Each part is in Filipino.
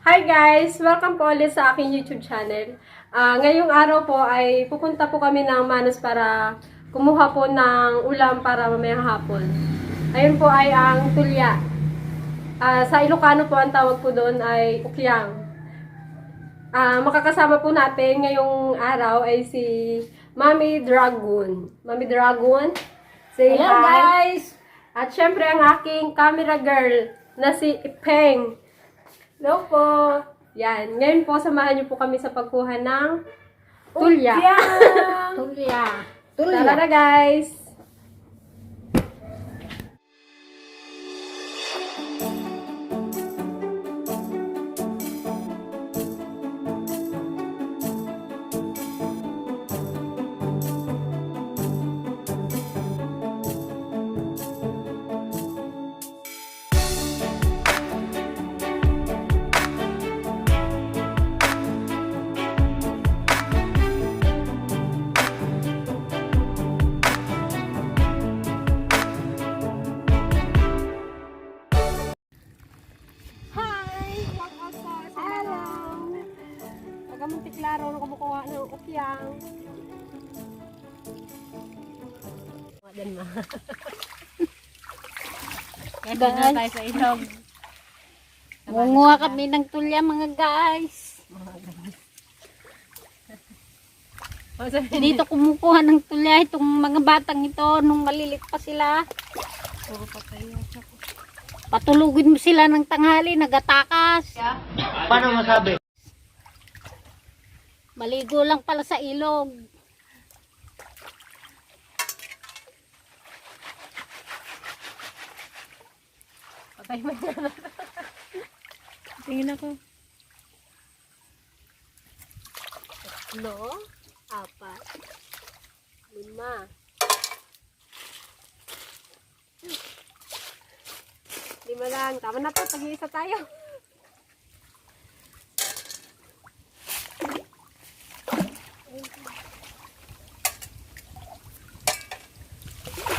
Hi guys! Welcome po ulit sa aking YouTube channel. Ngayong araw po ay pupunta po kami ng Manos para kumuha po ng ulam para mamayang hapon. Ayun po ay ang Tulya. Sa Ilocano po ang tawag po doon ay ukyang. Makakasama po natin ngayong araw ay si Mami Dragon. Mami Dragon, say Hello hi. guys! At syempre ang aking camera girl na si Ipeng. Hello po. Yan. Ngayon po, samahan niyo po kami sa pagkuha ng Tulya. Tulya. Tara na guys. Muntik laro na kumukuha ng ukyang. Wadan ma. Kaya na tayo sa ilog. Munguha kami ng tulya mga guys. Dito kumukuha ng tulya itong mga batang ito nung malilit pa sila. Puro patay na siya. Patulugin mo sila ng tanghali, nagatakas. Paano masabi? Maligo lang pala sa ilog. Patay mo na. Tingin ako. 3, 4, 5, 5 lang. Tama na to. Tag-iisa tayo.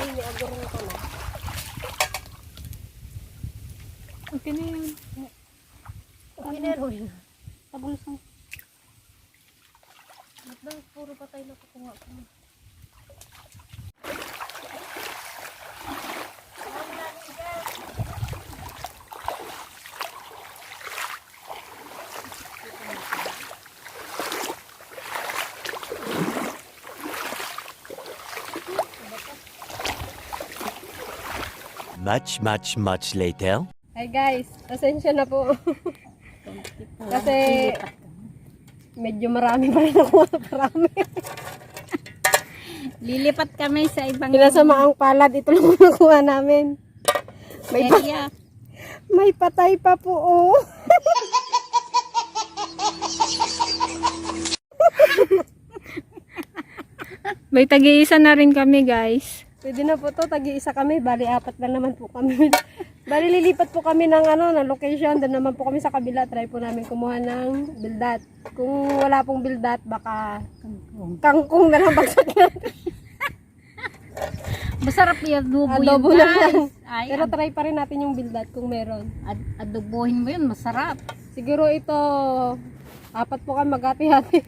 Ay, may agurong ko na. Okay na yun. Okay na yun. Tabulos ng Puro patay na kukunga ko. Much later. Hi guys, pasensya na po. Kasi medyo marami pa rin ako. Marami. lilipat kami sa ibang Pinasamaang palad, ito lang nakuha namin. area. May patay pa po oh. May tagi-isa na rin kami guys. Pwede na po to, tagi-isa kami, bali 4 na naman po kami. Bali lilipat po kami ng ng location, doon naman po kami sa kabila, try po namin kumuha ng bildat. Kung wala pong bildat, baka kangkong na lang bagsak natin. Masarap yung adobo yun Adobo na lang. guys. Ay, Pero try pa rin natin yung bildat kung meron. adobohin mo yun, masarap. Siguro ito, 4 po kami maghati-hati.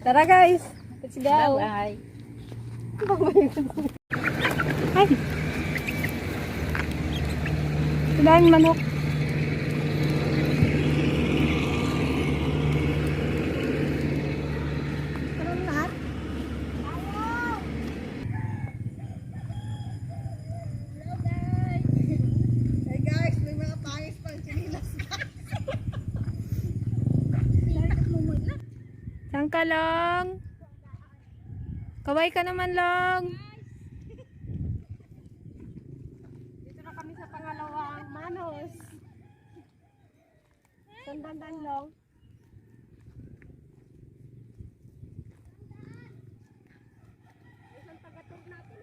Tara guys, let's go. Bye-bye. Ay! Daming manok. Saan ka lang? Kaway ka naman lang. Dito na kami sa pangalawang Manos. Sandandan lang. Isang taga-tour natin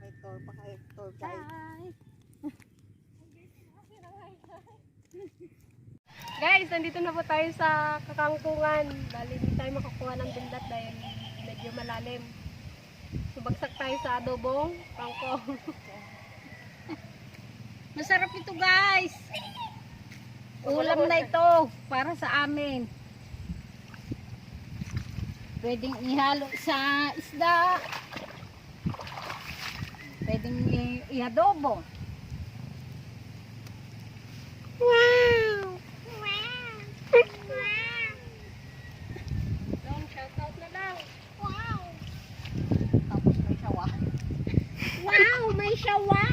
May tour pa kayo, tour guide. Guys, nandito na po tayo sa Kangkungan. Bali, hindi tayo makakuha ng bindat dahil medyo malalim. So, bagsak tayo sa adobong kangkong. Masarap ito guys. Ulam na ito para sa amin. Pwedeng ihalo sa isda. Pwedeng iadobo. Wow! Long shoutout na lang. Tapos may sawa. Wow! May shawa!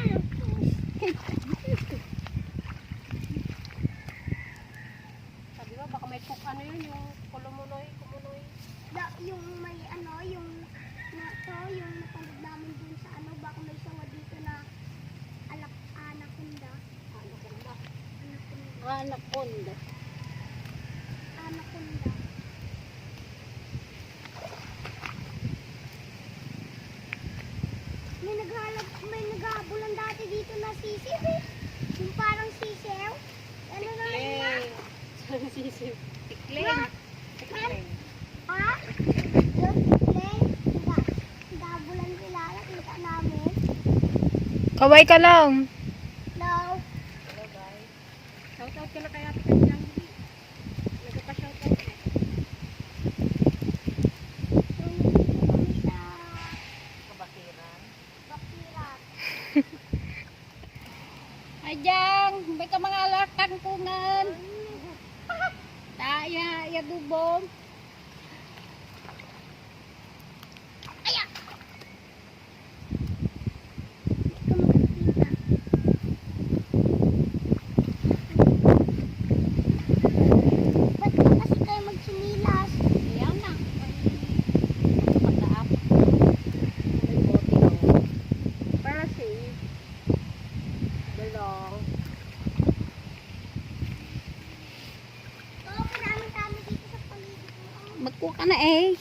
Sabi mo, baka may cook ano yun, yung kumunoy. Yung may ano, yung napanood namin dun sa ano, baka may sawa dito na anaconda. Anaconda. Anaconda. May naghahabulan dati dito na sisiw eh. Yung parang sisiw. Ano na yun? Sisiw. Tikling. Ha? Yung plane. Naghahabulan sila. Nakita namin. Kaway ka lang. Hello. Hello guys. Shoutout ka na kaya Ate Kanyang. Nagpa-shoutout ka. Yung sa Kabakiran. Bakirat. Ayan, may ka mga kangkungan. Ya dubong. Ba't ba kasi kayo magsinilas? Ayan na. Pagkaap. May bote ko. Para safe. Belong. Oo, maraming kami dito sa paligid mo. Magkuha ka na eh.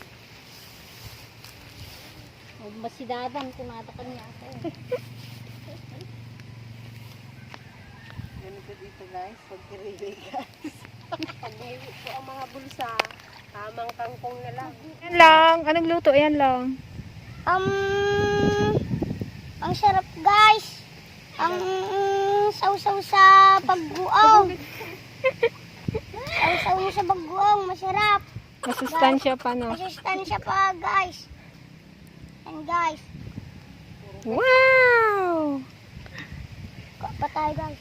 Huwag masidadan kung nata kanya ako. Ganito dito guys, pag kirili guys. Pag may po ang mga bulsa, tamang kangkong na lang. Yan lang. Anong luto? Yan lang. Ang sarap guys. Ang sausaw sa pagguong. Sausaw niya sa pagguong, masarap. Masustansya pa, no? Masustansya pa guys. And guys, Wow! kuha pa tayo guys.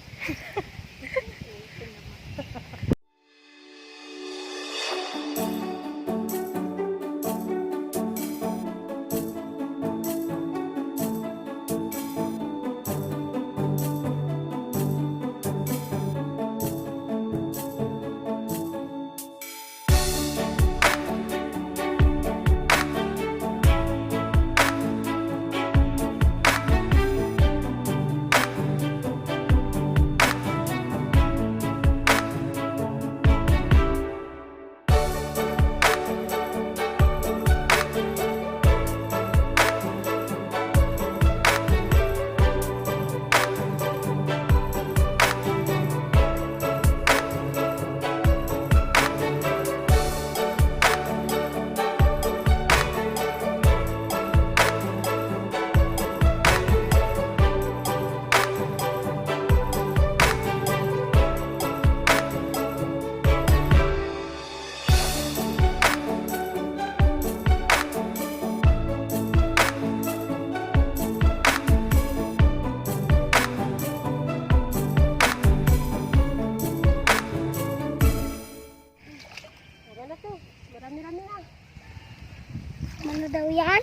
Ano daw yan?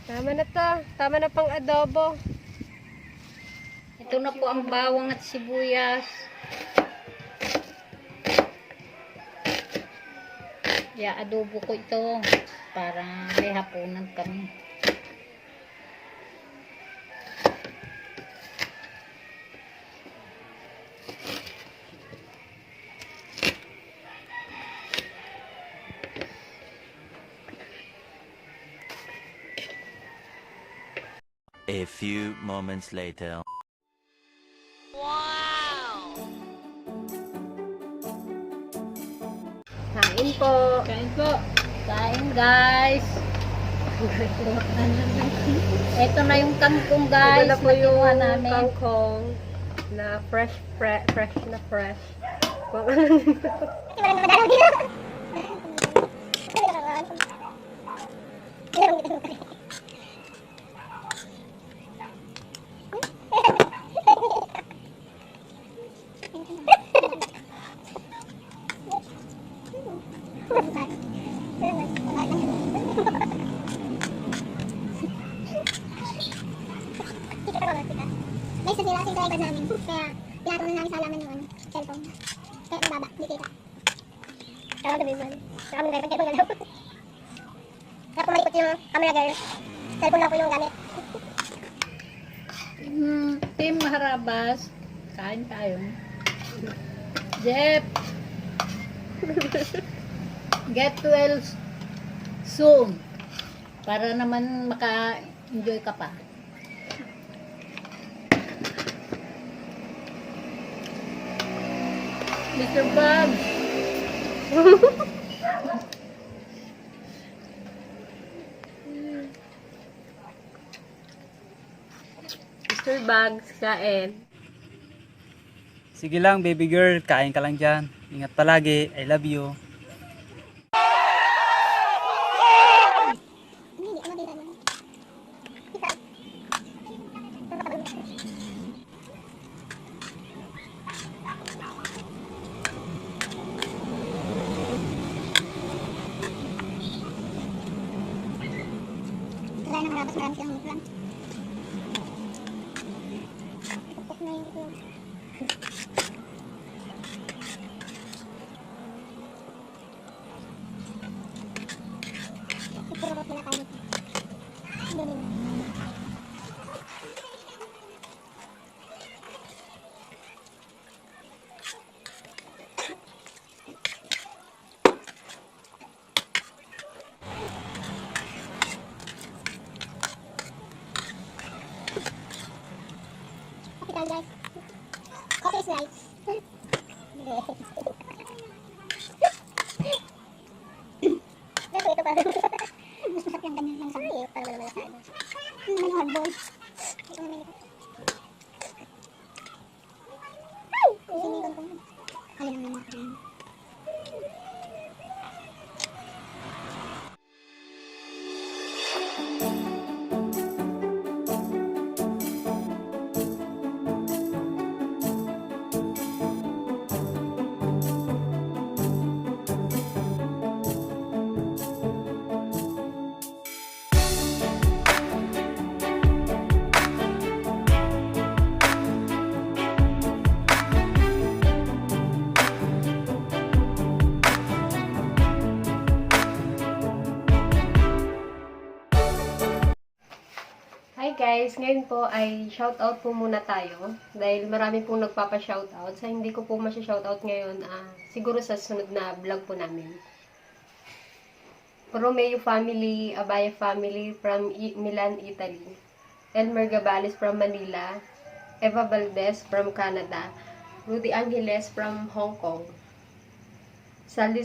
Tama na to. Tama na pang adobo. Ito na po ang bawang at sibuyas. Adobo ko ito para may hapunan kami. A few moments later. Kain po. Kain po. Kain guys. Ito na yung kangkong guys. Ito na po yung namin. kangkong na fresh na fresh. May sasira si driver namin. Kaya pinatong na namin sa alaman yung cellphone. Kaya pababa, di kita. Kaya kami man. Kaya kami driver, cellphone na daw. Kaya pumalikot yung camera girl. Cellphone lang po yung gamit. Team Maharabas, kain tayo. Jeff, get well soon. Para naman maka-enjoy ka pa. Mr. Bob. Mr. Bags, kain. Sige lang, baby girl. Kain ka lang dyan. Ingat palagi. I love you. Hindi, ano dito naman. Kita. Kaya nang harapos, marami silang lang. Ipupok na yung itlog. Ipurot nila tayo. Hindi. Coffee tayo guys. Coffee is life. Pero ito parang mas masarap yung ganyan lang sa iyo. Parang wala sa ano. May hardball. Ito na may ito. Ay! Sinigon ko. Kaya lang naman ako. Hi guys, ngayon po ay shoutout po muna tayo dahil marami pong nagpapa-shoutout. Sa hindi ko po masya-shoutout ngayon, siguro sa sunod na vlog po namin. Romeo family, Abaya family from Milan, Italy. Elmer Gabales from Manila. Eva Valdez from Canada. Rudy Angeles from Hong Kong. Saldi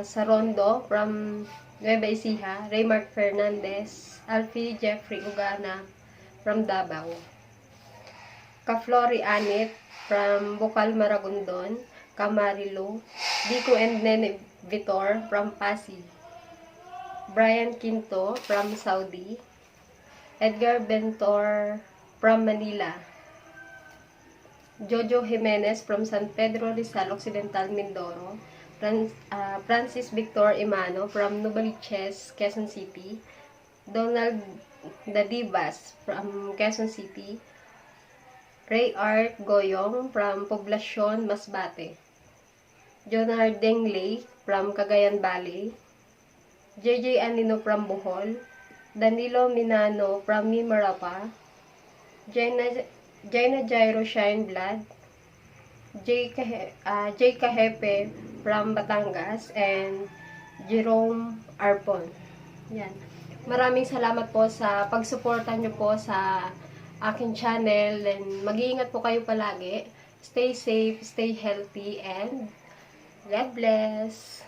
Sarondo from Nueva Ecija. Raymark Fernandez. Alfie Jeffrey Ugana from Davao. Kaflori Anit from Bukal, Maragondon. Camarilo. Dico and Nene Vitor from Pasig. Brian Quinto from Saudi. Edgar Bentor from Manila. Jojo Jimenez from San Pedro Rizal, Occidental, Mindoro. Francis Victor Imano from Novaliches, Quezon City. Donald Dadibas from Quezon City. Ray Art Goyong from Poblacion, Masbate. Jonar Dengley from Cagayan Valley. JJ Anino from Bohol. Danilo Minano from Mimarapa. Jaina Jairo Shine Blood. Jay Kahepe from Batangas. And Jerome Arpon. Yan. Maraming salamat po sa pagsuporta nyo po sa aking channel. And mag-iingat po kayo palagi. Stay safe, stay healthy, and God bless.